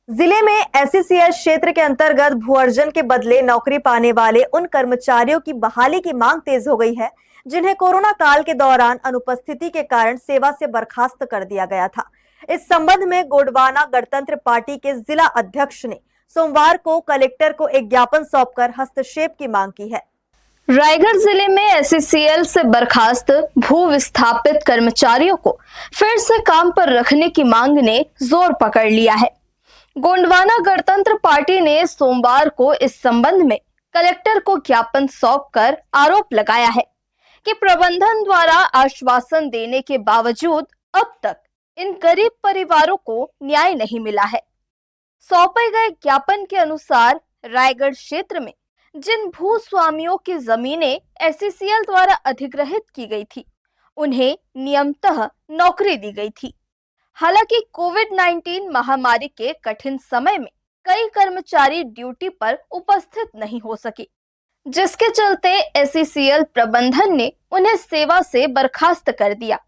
जिले में एसईसीएल क्षेत्र के अंतर्गत भू अर्जन के बदले नौकरी पाने वाले उन कर्मचारियों की बहाली की मांग तेज हो गई है जिन्हें कोरोना काल के दौरान अनुपस्थिति के कारण सेवा से बर्खास्त कर दिया गया था। इस संबंध में गोंडवाना गणतंत्र पार्टी के जिला अध्यक्ष ने सोमवार को कलेक्टर को एक ज्ञापन सौंपकर हस्तक्षेप की मांग की है। रायगढ़ जिले में एसईसीएल से बर्खास्त भू विस्थापित कर्मचारियों को फिर से काम पर रखने की मांग ने जोर पकड़ लिया है। गोंडवाना गणतंत्र पार्टी ने सोमवार को इस संबंध में कलेक्टर को ज्ञापन सौंपकर आरोप लगाया है कि प्रबंधन द्वारा आश्वासन देने के बावजूद अब तक इन गरीब परिवारों को न्याय नहीं मिला है। सौंपे गए ज्ञापन के अनुसार रायगढ़ क्षेत्र में जिन भूस्वामियों की जमीनें एसईसीएल द्वारा अधिग्रहित की गई थी, उन्हें नियमतः नौकरी दी गई थी। हालांकि कोविड-19 महामारी के कठिन समय में कई कर्मचारी ड्यूटी पर उपस्थित नहीं हो सके, जिसके चलते एसईसीएल प्रबंधन ने उन्हें सेवा से बर्खास्त कर दिया।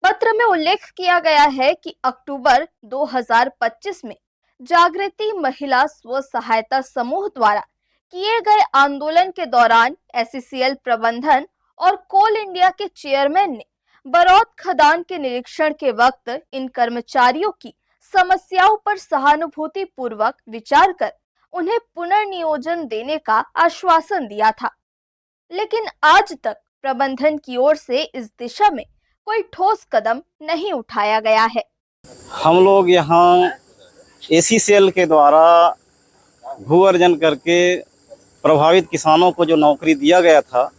पत्र में उल्लेख किया गया है कि अक्टूबर 2025 में जागृति महिला स्व सहायता समूह द्वारा किए गए आंदोलन के दौरान एसईसीएल प्रबंधन और कोल इंडिया के चेयरमैन ने बरौद खदान के निरीक्षण के वक्त इन कर्मचारियों की समस्याओं पर सहानुभूति पूर्वक विचार कर उन्हें पुनर्नियोजन देने का आश्वासन दिया था, लेकिन आज तक प्रबंधन की ओर से इस दिशा में कोई ठोस कदम नहीं उठाया गया है। हम लोग यहाँ एसईसीएल के द्वारा भू अर्जन करके प्रभावित किसानों को जो नौकरी दिया गया था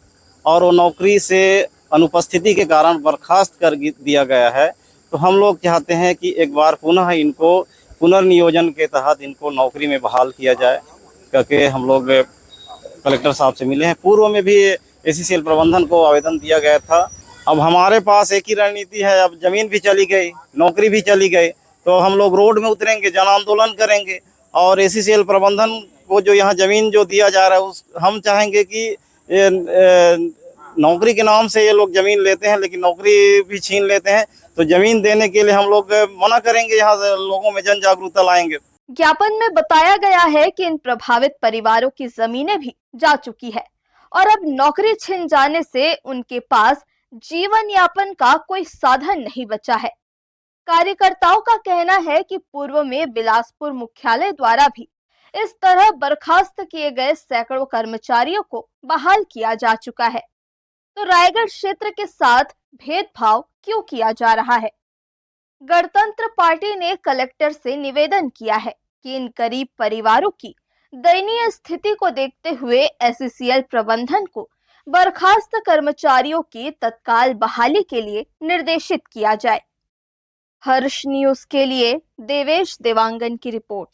और वो नौकरी से अनुपस्थिति के कारण बर्खास्त कर दिया गया है, तो हम लोग चाहते हैं कि एक बार पुनः इनको पुनर्नियोजन के तहत इनको नौकरी में बहाल किया जाए करके हम लोग कलेक्टर साहब से मिले हैं। पूर्व में भी एसईसीएल प्रबंधन को आवेदन दिया गया था। अब हमारे पास एक ही रणनीति है, अब जमीन भी चली गई, नौकरी भी चली गई, तो हम लोग रोड में उतरेंगे, जन आंदोलन करेंगे और एसईसीएल प्रबंधन को जो यहाँ जमीन जो दिया जा रहा है उस हम चाहेंगे कि नौकरी के नाम से ये लोग जमीन लेते हैं लेकिन नौकरी भी छीन लेते हैं, तो जमीन देने के लिए हम लोग मना करेंगे, यहाँ लोगों में जन जागरूकता लाएंगे। ज्ञापन में बताया गया है कि इन प्रभावित परिवारों की जमीनें भी जा चुकी है और अब नौकरी छिन जाने से उनके पास जीवन यापन का कोई साधन नहीं बचा है। कार्यकर्ताओं का कहना है कि पूर्व में बिलासपुर मुख्यालय द्वारा भी इस तरह बर्खास्त किए गए सैकड़ों कर्मचारियों को बहाल किया जा चुका है, तो रायगढ़ क्षेत्र के साथ भेदभाव क्यों किया जा रहा है? गणतंत्र पार्टी ने कलेक्टर से निवेदन किया है कि इन गरीब परिवारों की दयनीय स्थिति को देखते हुए एसईसीएल प्रबंधन को बर्खास्त कर्मचारियों की तत्काल बहाली के लिए निर्देशित किया जाए। हर्ष न्यूज के लिए देवेश देवांगन की रिपोर्ट।